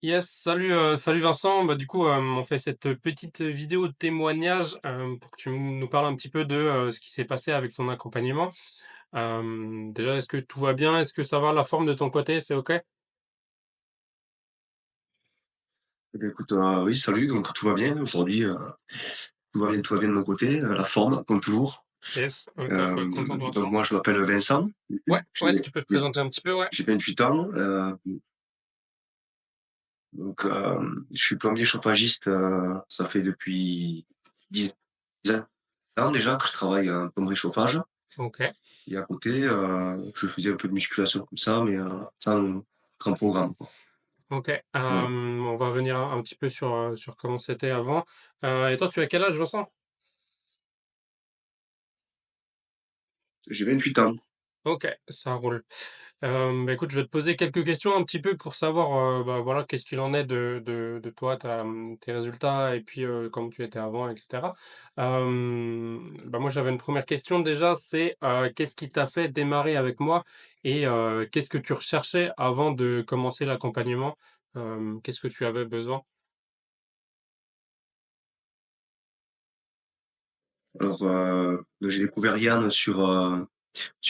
Yes, salut Vincent. Bah, du coup, on fait cette petite vidéo de témoignage pour que tu nous parles un petit peu de ce qui s'est passé avec ton accompagnement. Déjà, est-ce que tout va bien? Est-ce que ça va, la forme de ton côté? C'est OK? Eh bien, écoute, oui, salut, donc tout va bien aujourd'hui, tout va bien de mon côté, la forme comme toujours. Yes, OK, bah, content de Donc l'entendre. moi je m'appelle Vincent, Ouais, j'ai ouais, si tu peux te présenter un petit peu, ouais. j'ai 28 ans, donc je suis plombier chauffagiste, ça fait depuis 10 ans déjà que je travaille en plomberie chauffage OK, et à côté, je faisais un peu de musculation comme ça, mais sans grand programme, quoi. OK. Voilà. On va revenir un petit peu sur comment c'était avant. Et toi, tu as quel âge, Vincent? J'ai 28 ans. OK, ça roule. Bah, écoute, je vais te poser quelques questions un petit peu pour savoir, bah, voilà, qu'est-ce qu'il en est de toi, tes résultats et puis comment tu étais avant, etc. Bah, moi, j'avais une première question déjà, c'est qu'est-ce qui t'a fait démarrer avec moi et qu'est-ce que tu recherchais avant de commencer l'accompagnement? Qu'est-ce que tu avais besoin? Alors, j'ai découvert Yann sur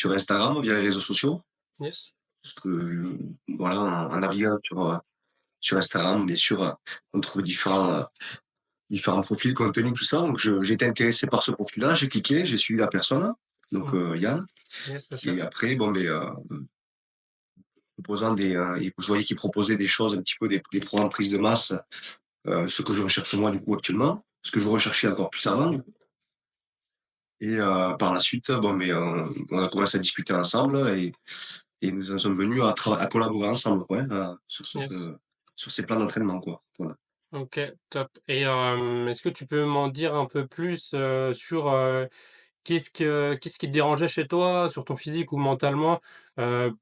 Instagram via les réseaux sociaux. Yes. Parce que, voilà, en naviguant sur Instagram, bien sûr, on trouve différents profils, contenus, tout ça. Donc, j'ai été intéressé par ce profil-là, j'ai cliqué, j'ai suivi la personne, donc Mhm. Yann. Yes, bien sûr. Et après, bon, mais, proposant je voyais qu'il proposait des choses, un petit peu des programmes prise de masse, ce que je recherche moi, du coup, actuellement, ce que je recherchais encore plus avant. Et par la suite, bon, mais, on a commencé à discuter ensemble et nous en sommes venus à collaborer ensemble, ouais, Yes. sur ces plans d'entraînement, quoi. Voilà. Ok, top. Et est-ce que tu peux m'en dire un peu plus sur qu'est-ce qui te dérangeait chez toi, sur ton physique ou mentalement,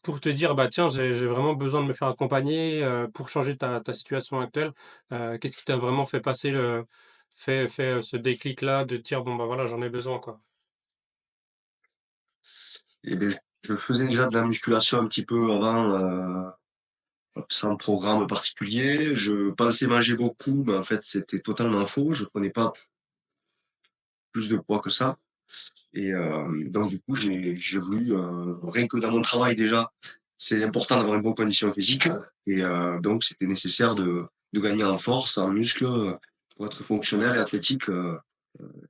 pour te dire, bah tiens, j'ai vraiment besoin de me faire accompagner pour changer ta situation actuelle? Qu'est-ce qui t'a vraiment fait passer fait ce déclic-là de te dire, bon bah voilà, j'en ai besoin, quoi. Et beh, je faisais déjà de la musculation un petit peu avant, sans programme particulier. Je pensais manger beaucoup, mais en fait, c'était totalement faux. Je prenais pas plus de poids que ça et donc du coup, j'ai voulu, rien que dans mon travail déjà, c'est important d'avoir une bonne condition physique et donc c'était nécessaire de gagner en force, en muscle, pour être fonctionnel et athlétique,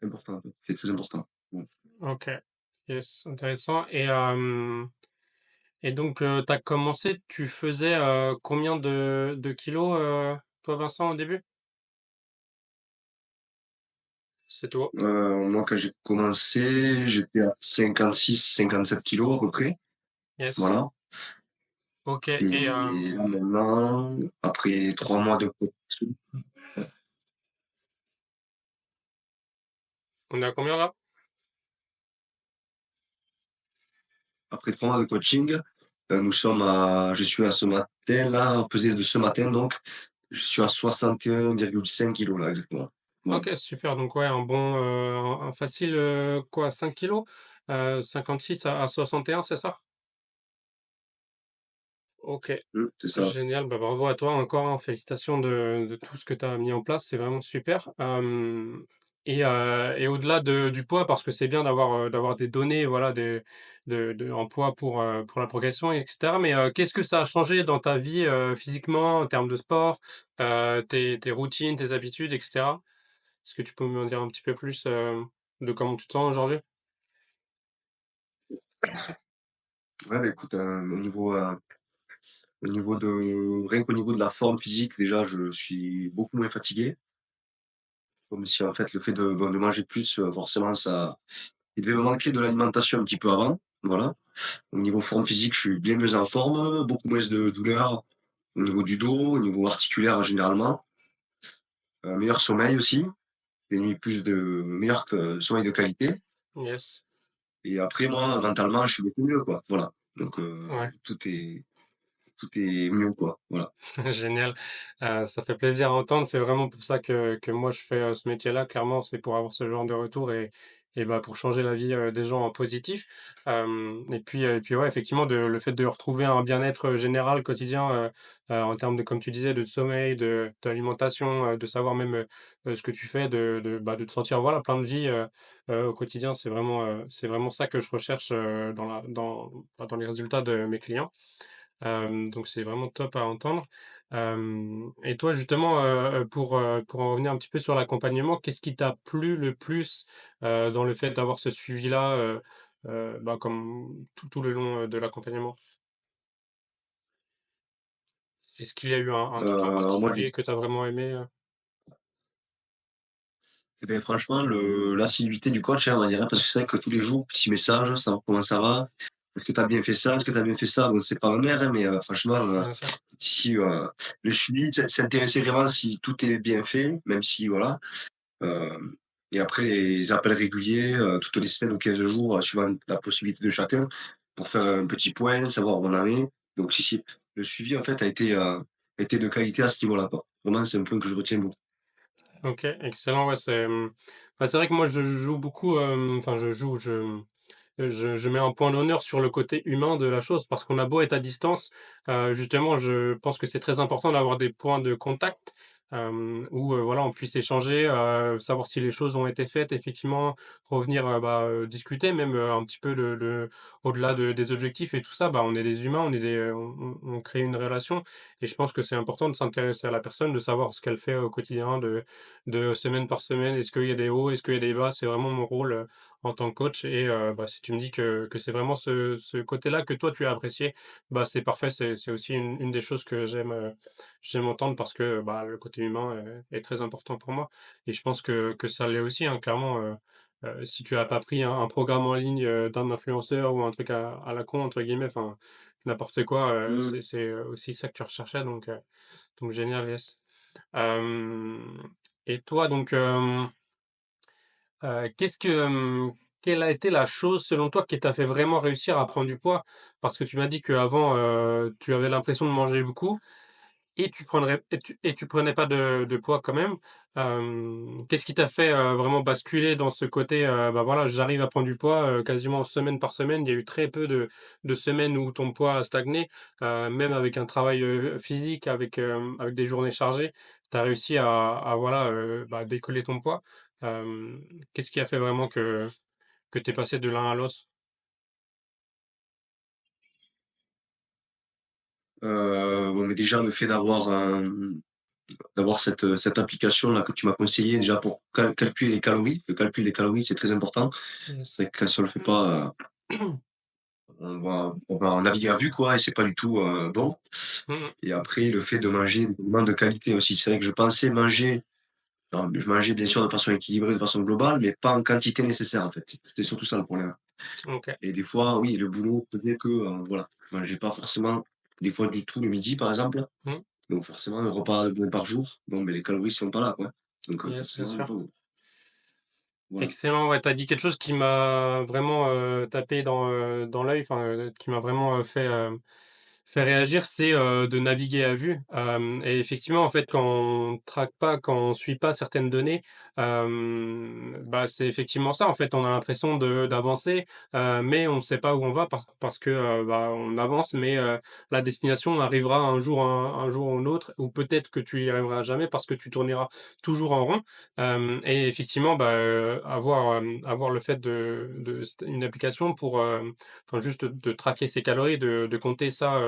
important, c'est très important. Mmh. Ok, yes, intéressant. Et donc, tu as commencé, tu faisais combien de kilos, toi, Vincent, au début? C'est toi. Moi, quand j'ai commencé, j'étais à 56-57 kilos à peu près, Yes. voilà. Ok. Et Et là maintenant, après 3 mois de coaching, on est à combien là? après 3 mois de coaching, je suis à ce matin là, pesé de ce matin donc, je suis à 61,5 kilos là exactement. Voilà. Ok, super. Donc, ouais, un facile, quoi, 5 kilos? 56 à 61, c'est ça? Ok, C'est ça. génial. Bah, bravo à toi encore, hein. Félicitations de tout ce que tu as mis en place. C'est vraiment super. Et au-delà du poids, parce que c'est bien d'avoir des données, voilà, en poids pour la progression, etc. Mais qu'est-ce que ça a changé dans ta vie physiquement, en termes de sport, tes routines, tes habitudes, etc. Est-ce que tu peux m'en dire un petit peu plus de comment tu te sens aujourd'hui? Ouais, bah, écoute, au niveau de rien qu'au niveau de la forme physique déjà, je suis beaucoup moins fatigué. Comme si en fait le fait de manger plus, forcément ça il devait me manquer de l'alimentation un petit peu avant, voilà. Au niveau forme physique, je suis bien mieux en forme, beaucoup moins de douleurs au niveau du dos, au niveau articulaire généralement, meilleur sommeil aussi, des nuits plus de meilleur que sommeil de qualité Yes. et après moi, mentalement, je suis beaucoup mieux, quoi, voilà. Donc Ouais. tout est mieux, quoi, voilà. Génial. Ça fait plaisir à entendre. C'est vraiment pour ça que moi je fais ce métier-là. Clairement, c'est pour avoir ce genre de retour et bah, pour changer la vie, des gens en positif. Et puis ouais, effectivement, le fait de retrouver un bien-être général quotidien, en termes de, comme tu disais, de sommeil, d'alimentation, de savoir même ce que tu fais, de te sentir voilà, plein de vie au quotidien, c'est vraiment ça que je recherche dans les résultats de mes clients. Donc c'est vraiment top à entendre. Et toi justement, pour en revenir un petit peu sur l'accompagnement, qu'est-ce qui t'a plu le plus, dans le fait d'avoir ce suivi-là, bah, comme tout le long, de l'accompagnement? Est-ce qu'il y a eu un truc en Moi, j'ai particulier que tu as vraiment aimé, et beh, franchement, le l'assiduité du coach, hein, on va dire, hein, parce que c'est vrai que tous les jours, petit message, savoir comment ça va. Est-ce que tu as bien fait ça? Est-ce que tu as bien fait ça? Bon, c'est pas ma mère, hein, mais franchement, Bien sûr. si, le suivi, s'intéresser vraiment si tout est bien fait, même si voilà, hem et après les appels réguliers, toutes les semaines ou 15 jours, suivant la possibilité de chacun, pour faire un petit point, savoir où on en est. Donc si, le suivi en fait a été de qualité à ce niveau-là, quoi. Vraiment, c'est un point que je retiens beaucoup. OK, excellent, ouais, bah, c'est vrai que moi je joue beaucoup, enfin je mets un point d'honneur sur le côté humain de la chose parce qu'on a beau être à distance, justement, je pense que c'est très important d'avoir des points de contact, où, voilà, on puisse échanger, savoir si les choses ont été faites, effectivement, revenir, bah, discuter même, un petit peu au-delà des objectifs et tout ça, bah, on est des humains, on crée une relation et je pense que c'est important de s'intéresser à la personne, de savoir ce qu'elle fait au quotidien, de semaine par semaine. Est-ce qu'il y a des hauts? Est-ce qu'il y a des bas? C'est vraiment mon rôle, en tant que coach et bah, si tu me dis que c'est vraiment ce côté-là que toi tu as apprécié, bah, c'est parfait. C'est aussi une des choses que j'aime entendre parce que, bah, le côté humain est très important pour moi et je pense que ça l'est aussi, hein, clairement, si tu as pas pris un programme en ligne, d'un influenceur ou un truc à la con entre guillemets, enfin n'importe quoi, Mmh. c'est aussi ça que tu recherchais donc génial, yes. Hem et toi donc, qu'est-ce que, quelle a été la chose selon toi qui t'a fait vraiment réussir à prendre du poids? Parce que tu m'as dit qu'avant, tu avais l'impression de manger beaucoup et tu prenais pas de poids quand même. Qu'est-ce qui t'a fait, vraiment basculer dans ce côté, bah, voilà, j'arrive à prendre du poids, quasiment semaine par semaine? Il y a eu très peu de semaines où ton poids a stagné, même avec un travail, physique, avec des journées chargées, tu as réussi à voilà, bah, décoller ton poids. Hem, Qu'est-ce qui a fait vraiment que tu es passé de l'un à l'autre? Bon, mais déjà le fait d'avoir cette application-là que tu m'as conseillé déjà pour calculer les calories. Le calcul des calories, c'est très important. C'est Yes. vrai que si on le fait pas, on va naviguer à vue quoi et c'est pas du tout, bon. Mmh mh. Et après le fait de manger des aliments de qualité aussi. C'est vrai que je pensais manger alors je mangeais bien sûr de façon équilibrée, de façon globale, mais pas en quantité nécessaire en fait. C'était surtout ça le problème. OK. Et des fois, oui, le boulot faisait que, voilà, je mangeais pas forcément des fois du tout le midi par exemple. Mmh. Donc forcément un repas par jour, bon, mais les calories sont pas là quoi. Donc Yes, bien forcément il sûr. faut voilà. Excellent, ouais, tu as dit quelque chose qui m'a vraiment, tapé dans l'œil, enfin, qui m'a vraiment, fait réagir, c'est, de naviguer à vue. Et effectivement, en fait, quand on traque pas, quand on suit pas certaines données, bah, c'est effectivement ça, en fait. On a l'impression de d'avancer, mais on ne sait pas où on va parce que, bah, on avance, mais, la destination arrivera un jour ou l'autre ou peut-être que tu y arriveras jamais parce que tu tourneras toujours en rond. Et effectivement, bah, avoir le fait de une application pour, enfin, juste de traquer ses calories, de compter ça,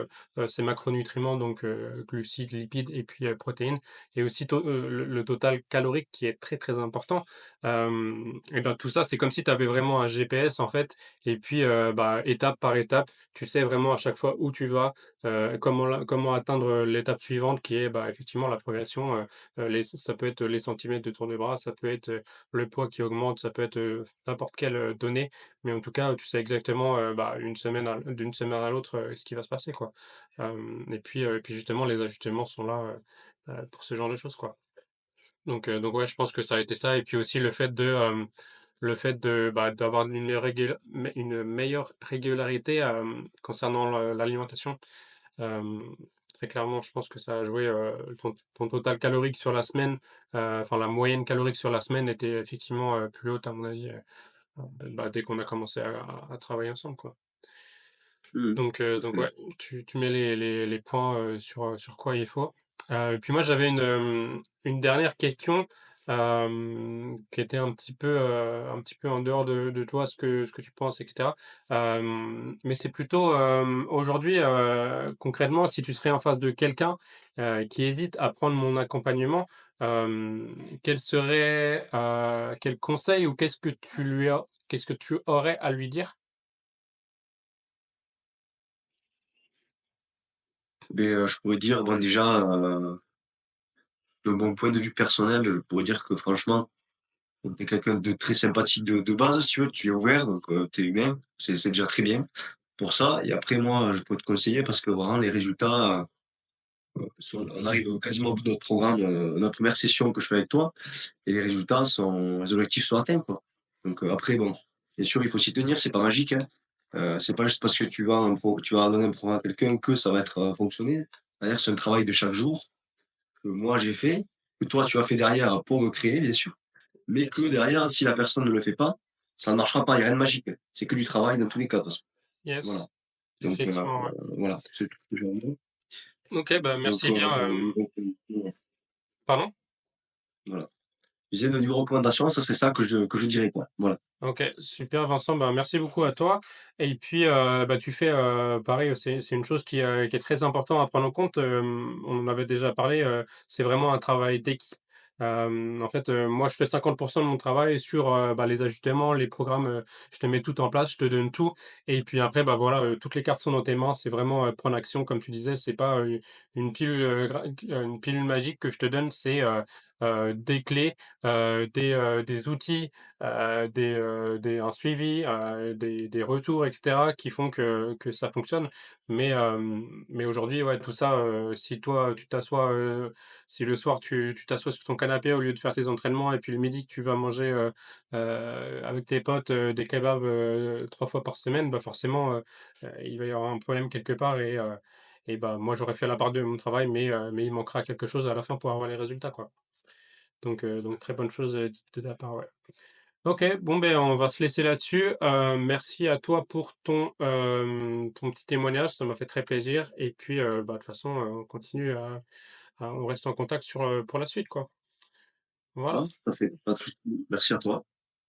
ces macronutriments, donc glucides, lipides et puis protéines, et aussi le total calorique qui est très très important. Et ben tout ça, c'est comme si tu avais vraiment un GPS en fait, et puis bah, étape par étape, tu sais vraiment à chaque fois où tu vas, comment atteindre l'étape suivante qui est bah, effectivement la progression. Ça peut être les centimètres de tour de bras, ça peut être le poids qui augmente, ça peut être n'importe quelle donnée, mais en tout cas, tu sais exactement bah, d'une semaine à l'autre ce qui va se passer, quoi. Et puis justement, les ajustements sont là pour ce genre de choses, quoi. Donc ouais, je pense que ça a été ça. Et puis aussi le fait bah, d'avoir une meilleure régularité concernant l'alimentation. Euh, Très clairement, je pense que ça a joué. Ton total calorique sur la semaine, enfin la moyenne calorique sur la semaine était effectivement plus haute, à mon avis, bah, dès qu'on a commencé à travailler ensemble, quoi. Mmh. Donc Très bien. ouais, tu mets les points, sur quoi il faut. Et puis moi j'avais une dernière question, qui était un petit peu en dehors de toi, ce que tu penses et cetera. Mais c'est plutôt, aujourd'hui, concrètement, si tu serais en face de quelqu'un, qui hésite à prendre mon accompagnement, quel conseil ou qu'est-ce que tu aurais à lui dire? Mais, je pourrais dire, bon déjà, de mon point de vue personnel, je pourrais dire que franchement, tu es quelqu'un de très sympathique de base, si tu veux, tu es ouvert, donc tu es humain, c'est déjà très bien pour ça et après moi, je peux te conseiller parce que vraiment les résultats, on arrive quasiment au bout de notre programme, notre première session que je fais avec toi et les résultats sont les objectifs sont atteints, quoi. Donc après bon, bien sûr, il faut s'y tenir, c'est pas magique, hein. C'est pas juste parce que tu vas donner un programme à quelqu'un que ça va être, fonctionner. D'ailleurs, c'est un travail de chaque jour que moi j'ai fait, que toi tu as fait derrière pour me créer, bien sûr, mais que Yes. derrière, si la personne ne le fait pas, ça ne marchera pas, il y a rien de magique. C'est que du travail dans tous les cas, de toute façon. Voilà. Yes, Donc effectivement, ouais. voilà, c'est tout ce que j'ai à dire. OK, bah, Donc merci bien, pardon? voilà. Je disais, au niveau recommandation, ça serait ça que je dirais, quoi. Voilà. OK, super Vincent, bah, merci beaucoup à toi et puis, bah, tu fais, pareil, c'est une chose qui est très important à prendre en compte, on en avait déjà parlé, c'est vraiment un travail d'équipe. En fait, moi, je fais 50 de mon travail sur, bah, les ajustements, les programmes, je te mets tout en place, je te donne tout et puis après, bah, voilà, toutes les cartes sont dans tes mains. C'est vraiment, prendre action comme tu disais, c'est pas, une pilule, une pilule magique que je te donne, c'est, des clés, des outils, un suivi, des retours et cetera qui font que ça fonctionne. Mais aujourd'hui, ouais, tout ça, si toi, si le soir tu t'assois sur ton canapé au lieu de faire tes entraînements et puis le midi que tu vas manger, avec tes potes, des kebabs, 3 fois par semaine, bah, forcément, il va y avoir un problème quelque part et bah, moi j'aurais fait la part de mon travail mais il manquera quelque chose à la fin pour avoir les résultats, quoi. Donc très bonne chose, de ta part, ouais. OK, bon, ben, on va se laisser là-dessus. Merci à toi pour ton petit témoignage, ça m'a fait très plaisir et puis, bah, de toute façon, on continue on reste en contact pour la suite, quoi. Voilà. Non, tout à fait, pas de souci. Merci à toi.